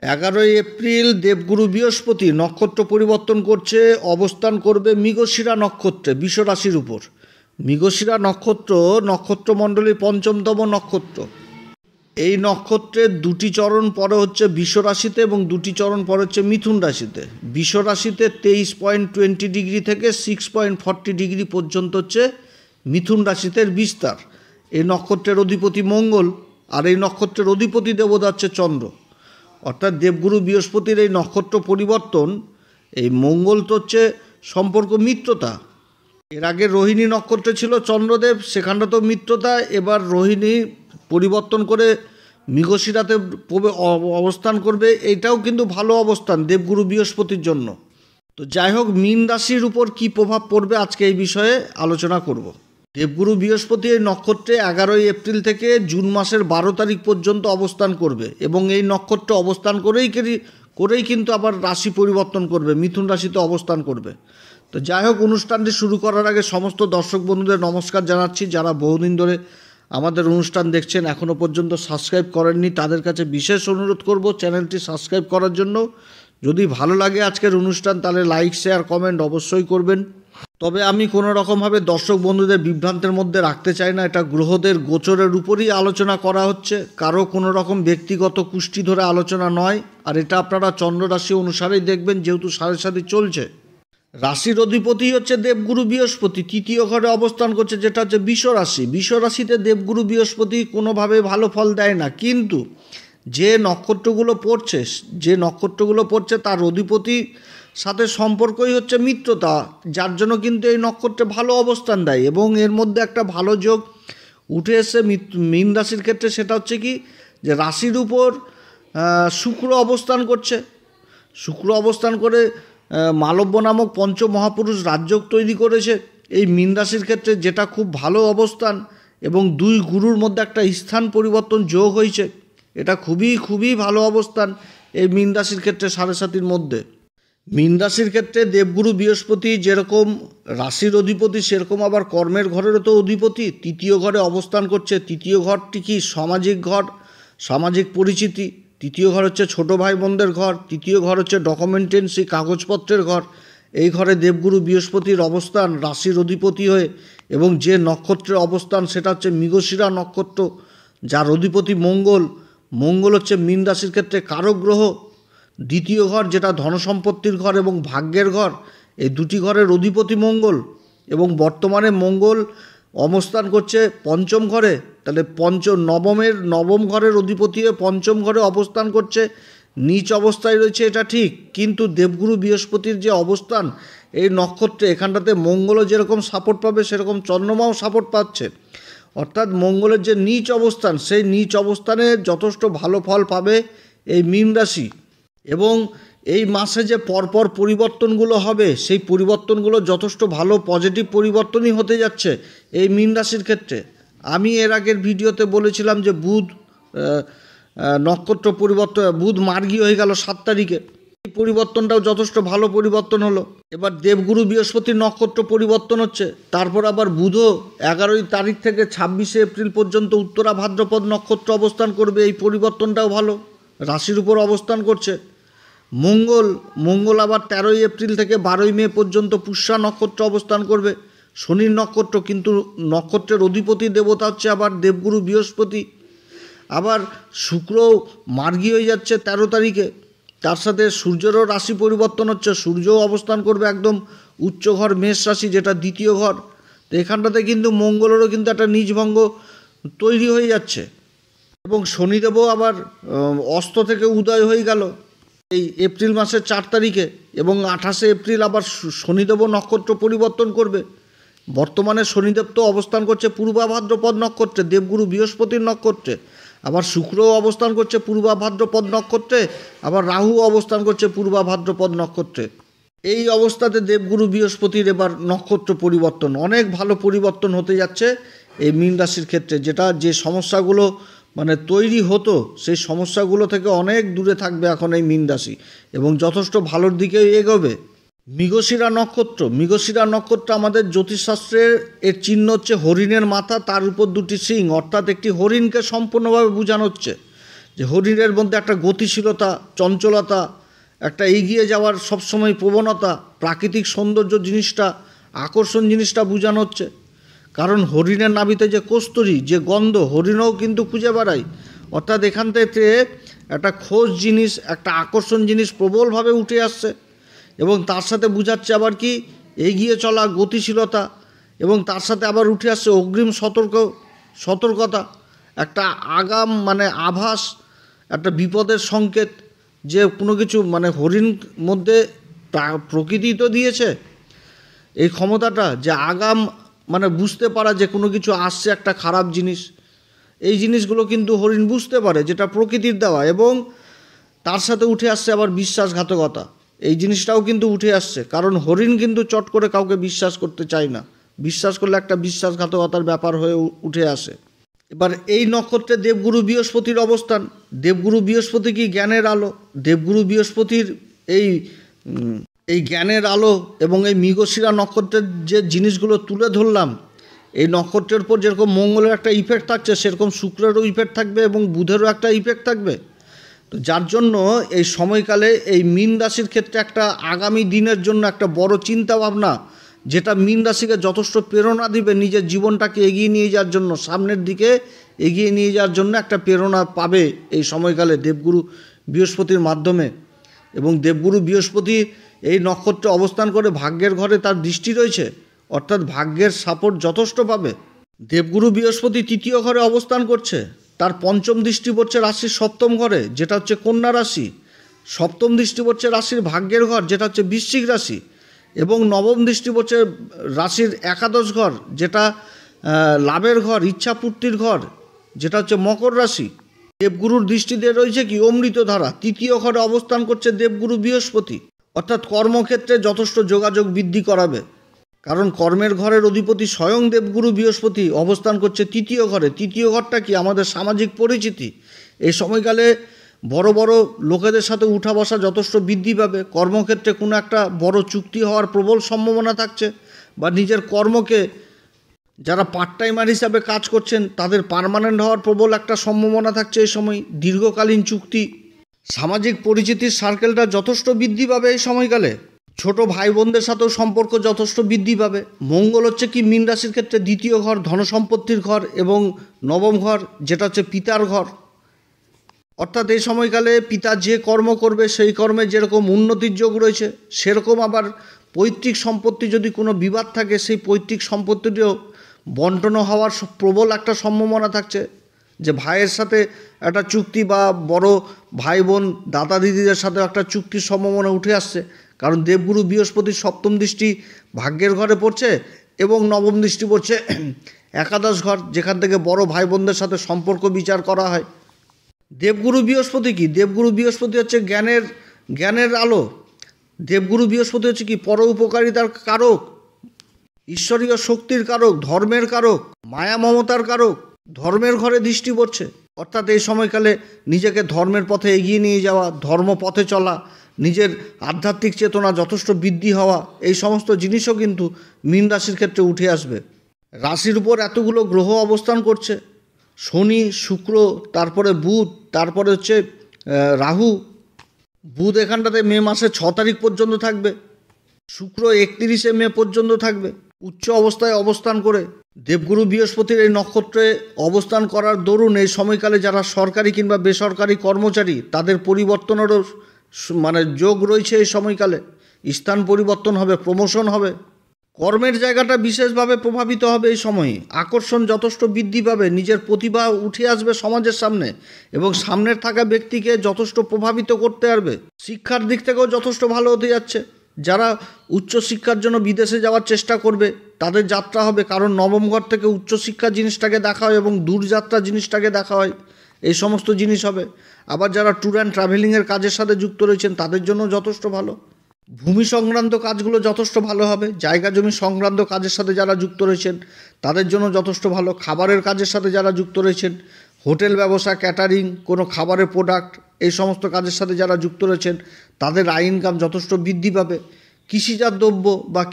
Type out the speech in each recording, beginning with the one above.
11 April দেবগুরু বৃহস্পতি নক্ষত্র পরিবর্তন করছে, অবস্থান করবে মৃগশিরা নক্ষত্রে বিশ্বরাশির উপর। মৃগশিরা নক্ষত্রমণ্ডলীর পঞ্চমতম নক্ষত্র। এই নক্ষত্রের দুটি চরণ পরে হচ্ছে বিশ্বরাশিতে এবং দুটি চরণ পরে হচ্ছে মিথুন রাশিতে। বিশ্বরাশিতে 23.20 থেকে 6.40 পর্যন্ত হচ্ছে মিথুন রাশিতে বিস্তার। এই নক্ষত্রের অধিপতি মঙ্গল, আর এই নক্ষত্রের অধিপতি দেবতা হচ্ছে চন্দ্র। অর্থাৎ দেবগুরু বৃহস্পতির এই নক্ষত্র পরিবর্তন, এই মঙ্গল তো হচ্ছে সম্পর্ক মিত্রতা। এর আগে রোহিণী নক্ষত্রে ছিল চন্দ্রদেব, সেখানটা তো মিত্রতা। এবার রোহিণী পরিবর্তন করে মৃগশিরাতে অবস্থান করবে, এইটাও কিন্তু ভালো অবস্থান দেবগুরু বৃহস্পতির জন্য। তো যাই হোক, মীন রাশির উপর কী প্রভাব পড়বে আজকে এই বিষয়ে আলোচনা করব। দেবগুরু বৃহস্পতি এই নক্ষত্রে 11 এপ্রিল থেকে জুন মাসের 12 তারিখ পর্যন্ত অবস্থান করবে এবং এই নক্ষত্রে অবস্থান করেই কিন্তু আবার রাশি পরিবর্তন করবে, মিথুন রাশিতে অবস্থান করবে। তো যাই হোক, অনুষ্ঠানটি শুরু করার আগে সমস্ত দর্শক বন্ধুদের নমস্কার জানাচ্ছি। যারা বহুদিন ধরে আমাদের অনুষ্ঠান দেখছেন, এখনও পর্যন্ত সাবস্ক্রাইব করেননি, তাদের কাছে বিশেষ অনুরোধ করব চ্যানেলটি সাবস্ক্রাইব করার জন্য। যদি ভালো লাগে আজকের অনুষ্ঠান, তাহলে লাইক, শেয়ার, কমেন্ট অবশ্যই করবেন। তবে আমি কোনো রকমভাবে দর্শক বন্ধুদের বিভ্রান্তের মধ্যে রাখতে চাই না। এটা গ্রহদের গোচরের উপরই আলোচনা করা হচ্ছে, কারো কোনো রকম ব্যক্তিগত কুষ্টি ধরে আলোচনা নয়। আর এটা আপনারা চন্দ্র রাশি অনুসারেই দেখবেন, যেহেতু সাড়ে সাথে চলছে। রাশির অধিপতি হচ্ছে দেবগুরু বৃহস্পতি, তৃতীয় ঘরে অবস্থান করছে, যেটা হচ্ছে বিশ্বরাশি। বিশ্বরাশিতে দেবগুরু বৃহস্পতি কোনোভাবে ভালো ফল দেয় না, কিন্তু যে নক্ষত্রগুলো পড়ছে তার অধিপতি সাথে সম্পর্কই হচ্ছে মিত্রতা, যার জন্য কিন্তু এই নক্ষত্রে ভালো অবস্থান দেয়। এবং এর মধ্যে একটা ভালো যোগ উঠে এসে মীন রাশির ক্ষেত্রে, সেটা হচ্ছে কি, যে রাশির উপর শুক্র অবস্থান করছে। শুক্র অবস্থান করে মালব্য নামক পঞ্চমহাপুরুষ রাজযোগ তৈরি করেছে এই মীন রাশির ক্ষেত্রে, যেটা খুব ভালো অবস্থান। এবং দুই গুরুর মধ্যে একটা স্থান পরিবর্তন যোগ হয়েছে, এটা খুবই ভালো অবস্থান এই মীন রাশির ক্ষেত্রে, সাড়ে সাতির মধ্যে। মীন রাশির ক্ষেত্রে দেবগুরু বৃহস্পতি যেরকম রাশির অধিপতি, সেরকম আবার কর্মের ঘরেরও তো অধিপতি। তৃতীয় ঘরে অবস্থান করছে। তৃতীয় ঘরটি কি সামাজিক ঘর, সামাজিক পরিচিতি। তৃতীয় ঘর হচ্ছে ছোটো ভাই বোনদের ঘর। তৃতীয় ঘর হচ্ছে ডকুমেন্টেন্সি, কাগজপত্রের ঘর। এই ঘরে দেবগুরু বৃহস্পতির অবস্থান রাশির অধিপতি হয়ে, এবং যে নক্ষত্রের অবস্থান সেটা হচ্ছে মৃগশিরা নক্ষত্র, যার অধিপতি মঙ্গল হচ্ছে মীন রাশির ক্ষেত্রে কারক গ্রহ। দ্বিতীয় ঘর, যেটা ধনসম্পত্তির ঘর এবং ভাগ্যের ঘর, এই দুটি ঘরের অধিপতি মঙ্গল। এবং বর্তমানে মঙ্গল অবস্থান করছে পঞ্চম ঘরে। তাহলে নবম ঘরের অধিপতি হয়ে পঞ্চম ঘরে অবস্থান করছে, নীচ অবস্থায় রয়েছে, এটা ঠিক। কিন্তু দেবগুরু বৃহস্পতির যে অবস্থান এই নক্ষত্রে, এখানটাতে মঙ্গলও যেরকম সাপোর্ট পাবে, সেরকম চন্দ্রমাও সাপোর্ট পাচ্ছে। অর্থাৎ মঙ্গলের যে নীচ অবস্থান, সেই নীচ অবস্থানে যথেষ্ট ভালো ফল পাবে এই মীন রাশি। এবং এই মাসে যে পরপর পরিবর্তনগুলো হবে, সেই পরিবর্তনগুলো যথেষ্ট ভালো পজিটিভ পরিবর্তনই হতে যাচ্ছে এই মীন রাশির ক্ষেত্রে। আমি এর আগের ভিডিওতে বলেছিলাম যে বুধ নক্ষত্র পরিবর্তন, বুধ মার্গী হয়ে গেল 7 তারিখে। এই পরিবর্তনটাও যথেষ্ট ভালো পরিবর্তন হলো। এবার দেবগুরু বৃহস্পতির নক্ষত্র পরিবর্তন হচ্ছে। তারপর আবার বুধও 11 তারিখ থেকে 26 এপ্রিল পর্যন্ত উত্তরা ভাদ্রপদ নক্ষত্র অবস্থান করবে। এই পরিবর্তনটাও ভালো, রাশির উপর অবস্থান করছে। মঙ্গল আবার 13 এপ্রিল থেকে 12 মে পর্যন্ত পুষ্যা নক্ষত্র অবস্থান করবে, শনির নক্ষত্র। কিন্তু নক্ষত্রের অধিপতি দেবতা হচ্ছে আবার দেবগুরু বৃহস্পতি। আবার শুক্র মার্গী হয়ে যাচ্ছে 13 তারিখে। তার সাথে সূর্যেরও রাশি পরিবর্তন হচ্ছে, সূর্যও অবস্থান করবে একদম উচ্চ ঘর মেষ রাশি, যেটা দ্বিতীয় ঘর। তো এখানটাতে কিন্তু মঙ্গলেরও কিন্তু একটা নিজভঙ্গ তৈরি হয়ে যাচ্ছে। এবং শনিদেবও আবার অস্ত থেকে উদয় হয়ে গেল এই এপ্রিল মাসের 4 তারিখে। এবং 28 এপ্রিল আবার শনিদেবও নক্ষত্র পরিবর্তন করবে। বর্তমানে শনিদেব তো অবস্থান করছে পূর্বা ভাদ্রপদ নক্ষত্রে, দেবগুরু বৃহস্পতির নক্ষত্রে। আবার শুক্রও অবস্থান করছে পূর্বা ভাদ্রপদ নক্ষত্রে, আবার রাহু অবস্থান করছে পূর্বা ভাদ্রপদ নক্ষত্রে। এই অবস্থাতে দেবগুরু বৃহস্পতির এবার নক্ষত্র পরিবর্তন, অনেক ভালো পরিবর্তন হতে যাচ্ছে এই মীন রাশির ক্ষেত্রে। যে সমস্যাগুলো তৈরি হতো, সেই সমস্যাগুলো থেকে অনেক দূরে থাকবে এখন এই মীন রাশি, এবং যথেষ্ট ভালোর দিকে এগোবে। মৃগশিরা নক্ষত্র আমাদের জ্যোতিষশাস্ত্রের এর চিহ্ন হচ্ছে হরিণের মাথা, তার উপর 2টি সিং, অর্থাৎ একটি হরিণকে সম্পূর্ণভাবে বোঝানো হচ্ছে। যে হরিণের মধ্যে একটা গতিশীলতা, চঞ্চলতা, একটা এগিয়ে যাওয়ার সবসময় প্রবণতা, প্রাকৃতিক সৌন্দর্য জিনিসটা, আকর্ষণ জিনিসটা বোঝানো হচ্ছে। কারণ হরিণের নাভিতে যে কস্তুরী, যে গন্ধ, হরিণও কিন্তু খুঁজে বেড়ায়। অর্থাৎ এখান থেকে একটা খোঁজ জিনিস, একটা আকর্ষণ জিনিস প্রবলভাবে উঠে আসছে। এবং তার সাথে বোঝাচ্ছে আবার কি এগিয়ে চলা, গতিশীলতা, এবং তার সাথে আবার উঠে আসছে অগ্রিম সতর্কতা, একটা আগাম মানে আভাস, একটা বিপদের সংকেত, যে কোনো কিছু মানে হরিণ মধ্যে প্রকৃতি তো দিয়েছে এই ক্ষমতাটা, যে আগাম মানে বুঝতে পারা যে কোনো কিছু আসছে, একটা খারাপ জিনিস। এই জিনিসগুলো কিন্তু হরিণ বুঝতে পারে, যেটা প্রকৃতির দেওয়া। এবং তার সাথে উঠে আসছে আবার বিশ্বাসঘাতকতা, এই জিনিসটাও কিন্তু উঠে আসছে। কারণ হরিণ কিন্তু চট করে কাউকে বিশ্বাস করতে চায় না, বিশ্বাস করলে একটা বিশ্বাসঘাতকতার ব্যাপার হয়ে উঠে আসে। এবার এই নক্ষত্রে দেবগুরু বৃহস্পতির অবস্থান। দেবগুরু বৃহস্পতি কি জ্ঞানের আলো। দেবগুরু বৃহস্পতির এই জ্ঞানের আলো এবং এই মৃগশিরা নক্ষত্রের যে জিনিসগুলো তুলে ধরলাম, এই নক্ষত্রের উপর যেরকম মঙ্গলের একটা ইফেক্ট থাকছে, সেরকম শুক্রেরও ইফেক্ট থাকবে এবং বুধেরও একটা ইফেক্ট থাকবে। তো যার জন্য এই সময়কালে এই মীন রাশির ক্ষেত্রে একটা আগামী দিনের জন্য একটা বড় চিন্তা ভাবনা, যেটা মীন রাশিকে যথেষ্ট প্রেরণা দিবে নিজের জীবনটাকে এগিয়ে নিয়ে যাওয়ার জন্য, সামনের দিকে এগিয়ে নিয়ে যাওয়ার জন্য একটা প্রেরণা পাবে এই সময়কালে দেবগুরু বৃহস্পতির মাধ্যমে। এবং দেবগুরু বৃহস্পতি এই নক্ষত্রে অবস্থান করে ভাগ্যের ঘরে তার দৃষ্টি রয়েছে, অর্থাৎ ভাগ্যের সাপোর্ট যথেষ্ট পাবে। দেবগুরু বৃহস্পতি তৃতীয় ঘরে অবস্থান করছে, তার পঞ্চম দৃষ্টি পড়ছে রাশির সপ্তম ঘরে, যেটা হচ্ছে কন্যা রাশি। সপ্তম দৃষ্টি পড়ছে রাশির ভাগ্যের ঘর, যেটা হচ্ছে বৃশ্চিক রাশি। এবং নবম দৃষ্টি পড়ছে রাশির একাদশ ঘর, যেটা লাভের ঘর, ইচ্ছাপূর্তির ঘর, যেটা হচ্ছে মকর রাশি। দেবগুরুর দৃষ্টিতে রয়েছে কি অমৃতধারা। তৃতীয় ঘরে অবস্থান করছে দেবগুরু বৃহস্পতি, অর্থাৎ কর্মক্ষেত্রে যথেষ্ট যোগাযোগ বৃদ্ধি করাবে। কারণ কর্মের ঘরের অধিপতি স্বয়ং দেবগুরু বৃহস্পতি অবস্থান করছে তৃতীয় ঘরে। তৃতীয় ঘরটা কি আমাদের সামাজিক পরিচিতি। এই সময়কালে বড় বড় লোকেদের সাথে উঠা বসা যথেষ্ট বৃদ্ধি পাবে। কর্মক্ষেত্রে কোনো একটা বড় চুক্তি হওয়ার প্রবল সম্ভাবনা থাকছে, বা নিজের কর্মকে যারা পার্ট টাইমার হিসাবে কাজ করছেন তাদের পার্মানেন্ট হওয়ার প্রবল একটা সম্ভাবনা থাকছে এই সময়। দীর্ঘকালীন চুক্তি, সামাজিক পরিচিতির সার্কেলটা যথেষ্ট বৃদ্ধি পাবে এই সময়কালে। ছোট ভাই বোনদের সাথেও সম্পর্ক যথেষ্ট বৃদ্ধি পাবে। মঙ্গল হচ্ছে কি মীন রাশির ক্ষেত্রে দ্বিতীয় ঘর, ধনসম্পত্তির ঘর, এবং নবম ঘর, যেটা হচ্ছে পিতার ঘর। অর্থাৎ এই সময়কালে পিতা যে কর্ম করবে সেই কর্মে যেরকম উন্নতির যোগ রয়েছে, সেরকম আবার পৈতৃক সম্পত্তি যদি কোনো বিবাদ থাকে, সেই পৈতৃক সম্পত্তিটিও বন্টন হওয়ার প্রবল একটা সম্ভাবনা থাকছে। যে ভাইয়ের সাথে একটা চুক্তি, বা বড় ভাই বোন দাদা দিদিদের সাথে একটা চুক্তির সম্ভাবনা উঠে আসছে। কারণ দেবগুরু বৃহস্পতির সপ্তম দৃষ্টি ভাগ্যের ঘরে পড়ছে, এবং নবম দৃষ্টি পড়ছে একাদশ ঘর, যেখান থেকে বড় ভাই বোনদের সাথে সম্পর্ক বিচার করা হয়। দেবগুরু বৃহস্পতি কি? দেবগুরু বৃহস্পতি হচ্ছে জ্ঞানের আলো। দেবগুরু বৃহস্পতি হচ্ছে কি পর উপকারিতার কারক, ঈশ্বরীয় শক্তির কারক, ধর্মের কারক, মায়া মমতার কারক। ধর্মের ঘরে দৃষ্টি পড়ছে, অর্থাৎ এই সময়কালে নিজেকে ধর্মের পথে এগিয়ে নিয়ে যাওয়া, ধর্ম পথে চলা, নিজের আধ্যাত্মিক চেতনা যথেষ্ট বৃদ্ধি হওয়া, এই সমস্ত জিনিসও কিন্তু মীন রাশির ক্ষেত্রে উঠে আসবে। রাশির উপর এতগুলো গ্রহ অবস্থান করছে, শনি, শুক্র, তারপরে বুধ, তারপরে হচ্ছে রাহু। বুধ এখানটাতে মে মাসের 6 তারিখ পর্যন্ত থাকবে, শুক্র 31শে মে পর্যন্ত থাকবে উচ্চ অবস্থায় অবস্থান করে। দেবগুরু বৃহস্পতির এই নক্ষত্রে অবস্থান করার দরুন এই সময়কালে যারা সরকারি কিংবা বেসরকারি কর্মচারী, তাদের পরিবর্তনেরও মানে যোগ রয়েছে এই সময়কালে। স্থান পরিবর্তন হবে, প্রমোশন হবে, কর্মের জায়গাটা বিশেষভাবে প্রভাবিত হবে এই সময়ে। আকর্ষণ যথেষ্ট বৃদ্ধি পাবে, নিজের প্রতিভা উঠে আসবে সমাজের সামনে, এবং সামনের থাকা ব্যক্তিকে যথেষ্ট প্রভাবিত করতে পারবে। শিক্ষার দিক থেকেও যথেষ্ট ভালো হতে যাচ্ছে। যারা উচ্চশিক্ষার জন্য বিদেশে যাওয়ার চেষ্টা করবে তাদের যাত্রা হবে, কারণ নবম ঘর থেকে উচ্চশিক্ষা জিনিসটাকে দেখা হয় এবং দূরযাত্রা জিনিসটাকে দেখা হয়। এই সমস্ত জিনিস হবে। আবার যারা ট্যুর অ্যান্ড ট্রাভেলিংয়ের কাজের সাথে যুক্ত রয়েছেন তাদের জন্য যথেষ্ট ভালো। ভূমি সংক্রান্ত কাজগুলো যথেষ্ট ভালো হবে। জায়গা জমি সংক্রান্ত কাজের সাথে যারা যুক্ত রয়েছেন তাদের জন্য যথেষ্ট ভালো। খাবারের কাজের সাথে যারা যুক্ত রয়েছেন, হোটেল ব্যবসা, ক্যাটারিং, কোনো খাবারের প্রোডাক্ট, এই সমস্ত কাজের সাথে যারা যুক্ত রয়েছেন তাদের আয় ইনকাম যথেষ্ট বৃদ্ধি পাবে। কৃষিজাত দ্রব্য বা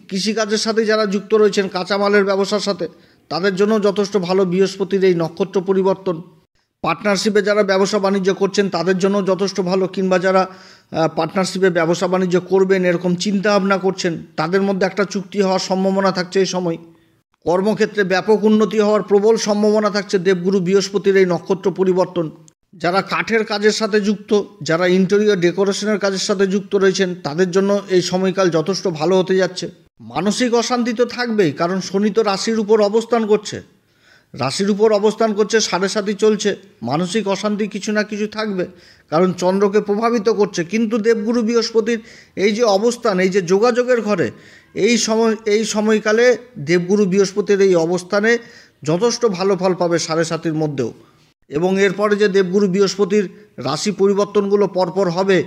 কৃষিকাজের সাথে যারা যুক্ত রয়েছেন, কাঁচামালের ব্যবসার সাথে, তাদের জন্য যথেষ্ট ভালো বৃহস্পতির এই নক্ষত্র পরিবর্তন। পার্টনারশিপে যারা ব্যবসা বাণিজ্য করছেন তাদের জন্য যথেষ্ট ভালো, কিংবা যারা পার্টনারশিপে ব্যবসা বাণিজ্য করবেন এরকম চিন্তা ভাবনা করছেন তাদের মধ্যে একটা চুক্তি হওয়ার সম্ভাবনা থাকছে এই সময়। কর্মক্ষেত্রে ব্যাপক উন্নতি হওয়ার প্রবল সম্ভাবনা থাকছে দেবগুরু বৃহস্পতির এই নক্ষত্র পরিবর্তন। যারা কাঠের কাজের সাথে যুক্ত, যারা ইন্টেরিয়র ডেকোরেশনের কাজের সাথে যুক্ত রয়েছেন তাদের জন্য এই সময়কাল যথেষ্ট ভালো হতে যাচ্ছে। মানসিক অশান্তি তো থাকবেই, কারণ শনি তো রাশির উপর অবস্থান করছে, রাশির উপর অবস্থান করছে, 7.5 চলছে, মানসিক অশান্তি কিছু না কিছু থাকবে, কারণ চন্দ্রকে প্রভাবিত করছে। কিন্তু দেবগুরু বৃহস্পতির এই যে অবস্থান, এই যে যোগাযোগের ঘরে, এই সময়কালে দেবগুরু বৃহস্পতির এই অবস্থানে যথেষ্ট ভালো ফল পাবে 7.5 মধ্যেও। এবং এরপরে যে দেবগুরু বৃহস্পতির রাশি পরিবর্তনগুলো পরপর হবে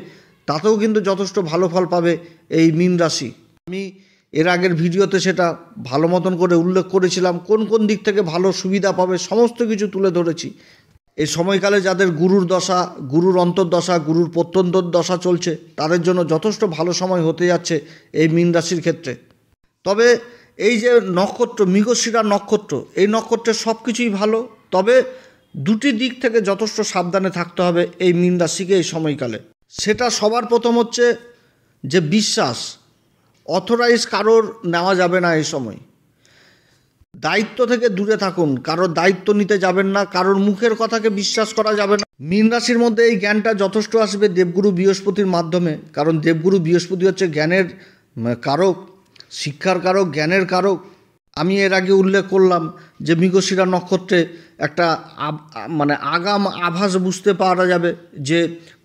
তাতেও কিন্তু যথেষ্ট ভালো ফল পাবে এই মীন রাশি। আমি এর আগের ভিডিওতে সেটা ভালো মতন করে উল্লেখ করেছিলাম, কোন কোন দিক থেকে ভালো সুবিধা পাবে সমস্ত কিছু তুলে ধরেছি। এই সময়কালে যাদের গুরুর দশা, গুরুর অন্তর্দশা, গুরুর প্রত্যন্তর দশা চলছে তাদের জন্য যথেষ্ট ভালো সময় হতে যাচ্ছে এই মীন রাশির ক্ষেত্রে। তবে এই যে নক্ষত্র, মৃগশিরা নক্ষত্র, এই নক্ষত্রের সব কিছুই ভালো, তবে দুটি দিক থেকে যথেষ্ট সাবধানে থাকতে হবে এই মীন রাশিকে এই সময়কালে। সেটা সবার প্রথম হচ্ছে যে বিশ্বাস, অথরাইজ কারোর নেওয়া যাবে না এই সময়। দায়িত্ব থেকে দূরে থাকুন, কারোর দায়িত্ব নিতে যাবেন না, কারোর মুখের কথাকে বিশ্বাস করা যাবে না। মীন রাশির মধ্যে এই জ্ঞানটা যথেষ্ট আসবে দেবগুরু বৃহস্পতির মাধ্যমে, কারণ দেবগুরু বৃহস্পতি হচ্ছে জ্ঞানের কারক, শিক্ষার কারক, জ্ঞানের কারক। আমি এর আগে উল্লেখ করলাম যে মৃগশিরা নক্ষত্রে একটা আগাম আভাস বুঝতে পারা যাবে যে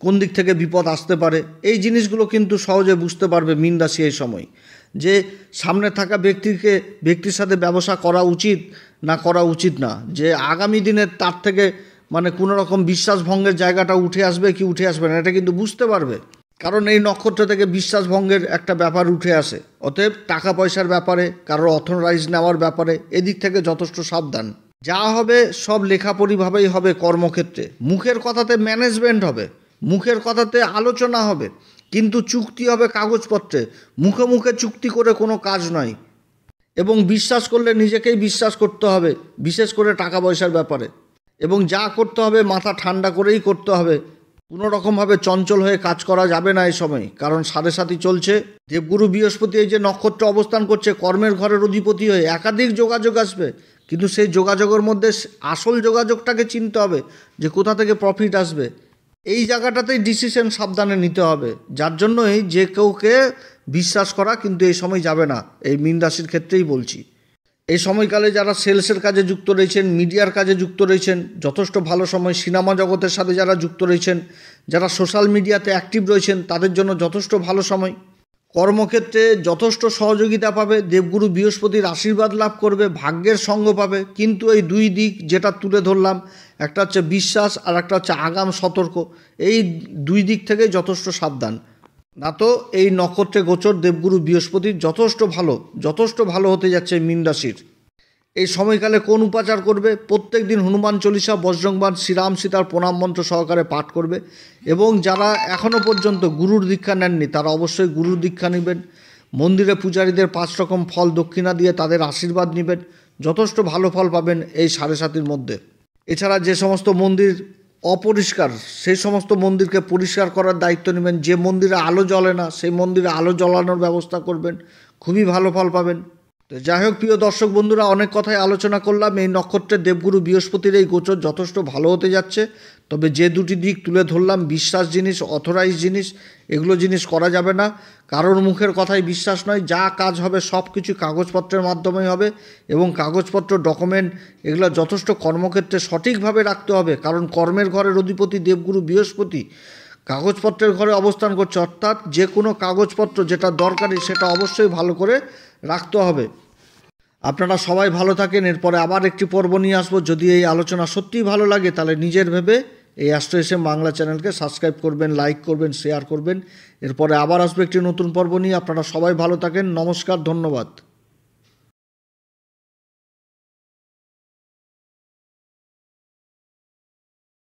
কোন দিক থেকে বিপদ আসতে পারে। এই জিনিসগুলো কিন্তু সহজে বুঝতে পারবে মীন রাশি এই সময়, যে সামনে থাকা ব্যক্তির সাথে ব্যবসা করা উচিত না করা উচিত না, যে আগামী দিনে তার থেকে কোনো রকম বিশ্বাস ভঙ্গের জায়গাটা উঠে আসবে কি উঠে আসবে না, এটা কিন্তু বুঝতে পারবে, কারণ এই নক্ষত্র থেকে বিশ্বাস ভঙ্গের একটা ব্যাপার উঠে আসে। অতএব টাকা পয়সার ব্যাপারে, কারোর অথরাইজ নেওয়ার ব্যাপারে এদিক থেকে যথেষ্ট সাবধান। যা হবে সব লেখাপড়িভাবেই হবে। কর্মক্ষেত্রে মুখের কথাতে ম্যানেজমেন্ট হবে, মুখের কথাতে আলোচনা হবে, কিন্তু চুক্তি হবে কাগজপত্রে, মুখে মুখে চুক্তি করে কোনো কাজ নয়। এবং বিশ্বাস করলে নিজেকেই বিশ্বাস করতে হবে, বিশেষ করে টাকা পয়সার ব্যাপারে। এবং যা করতে হবে মাথা ঠান্ডা করেই করতে হবে, কোনো রকমভাবে চঞ্চল হয়ে কাজ করা যাবে না এই সময়, কারণ 7.5 চলছে। দেবগুরু বৃহস্পতি এই যে নক্ষত্র অবস্থান করছে কর্মের ঘরের অধিপতি হয়ে, একাধিক যোগাযোগ আসবে, কিন্তু সেই যোগাযোগের মধ্যে আসল যোগাযোগটাকে চিনতে হবে যে কোথা থেকে প্রফিট আসবে। এই জায়গাটাতেই ডিসিশন সাবধানে নিতে হবে, যার জন্যই যে কাউকে বিশ্বাস করা কিন্তু এই সময় যাবে না, এই মীন রাশির ক্ষেত্রেই বলছি। এই সময়কালে যারা সেলসের কাজে যুক্ত রয়েছেন, মিডিয়ার কাজে যুক্ত রয়েছেন, যথেষ্ট ভালো সময়। সিনেমা জগতের সাথে যারা যুক্ত রয়েছেন, যারা সোশ্যাল মিডিয়াতে অ্যাক্টিভ রয়েছেন তাদের জন্য যথেষ্ট ভালো সময়। কর্মক্ষেত্রে যথেষ্ট সহযোগিতা পাবে, দেবগুরু বৃহস্পতির আশীর্বাদ লাভ করবে, ভাগ্যের সঙ্গ পাবে। কিন্তু এই দুই দিক যেটা তুলে ধরলাম, একটা হচ্ছে বিশ্বাস আর একটা হচ্ছে আগাম সতর্ক, এই দুই দিক থেকে যথেষ্ট সাবধান। না তো এই নক্ষত্রে গোচর দেবগুরু বৃহস্পতির যথেষ্ট ভালো হতে যাচ্ছে মীন রাশির। এই সময়কালে কোন উপাচার করবে? প্রত্যেক দিন হনুমান চল্লিশা, বজরংবাণ, শ্রীরাম সীতার প্রণাম মন্ত্র সহকারে পাঠ করবে। এবং যারা এখনও পর্যন্ত গুরুর দীক্ষা নেননি তারা অবশ্যই গুরুর দীক্ষা নেবেন। মন্দিরে পূজারীদের 5 রকম ফল দক্ষিণা দিয়ে তাদের আশীর্বাদ নেবেন, যথেষ্ট ভালো ফল পাবেন এই 7.5 মধ্যে। এছাড়া যে সমস্ত মন্দির অপরিষ্কার সেই সমস্ত মন্দিরকে পরিষ্কার করার দায়িত্ব নেবেন। যে মন্দিরে আলো জ্বলে না সেই মন্দিরে আলো জ্বলানোর ব্যবস্থা করবেন, খুবই ভালো ফল পাবেন। তো যাই হোক প্রিয় দর্শক বন্ধুরা, অনেক কথাই আলোচনা করলাম। এই নক্ষত্রের দেবগুরু বৃহস্পতির এই গোচর যথেষ্ট ভালো হতে যাচ্ছে। তবে যে দুটি দিক তুলে ধরলাম, বিশ্বাস জিনিস, অথরাইজ জিনিস, এগুলো জিনিস করা যাবে না। কারোর মুখের কথায় বিশ্বাস নয়। যা কাজ হবে সব কিছু কাগজপত্রের মাধ্যমেই হবে, এবং কাগজপত্র, ডকুমেন্ট এগুলো যথেষ্ট কর্মক্ষেত্রে সঠিকভাবে রাখতে হবে, কারণ কর্মের ঘরের অধিপতি দেবগুরু বৃহস্পতি কাগজপত্রের ঘরে অবস্থান করছে। অর্থাৎ যে কোনো কাগজপত্র যেটা দরকারি সেটা অবশ্যই ভালো করে রাখতে হবে। আপনারা সবাই ভালো থাকেন। এরপরে আবার একটি পর্ব নিয়ে আসবো। যদি এই আলোচনা সত্যিই ভালো লাগে তাহলে নিজের ভেবে এই অ্যাস্ট্রো এসএম বাংলা চ্যানেলকে সাবস্ক্রাইব করবেন, লাইক করবেন, শেয়ার করবেন। এরপরে আবার আসবো একটি নতুন পর্ব নিয়ে। আপনারা সবাই ভালো থাকেন। নমস্কার, ধন্যবাদ।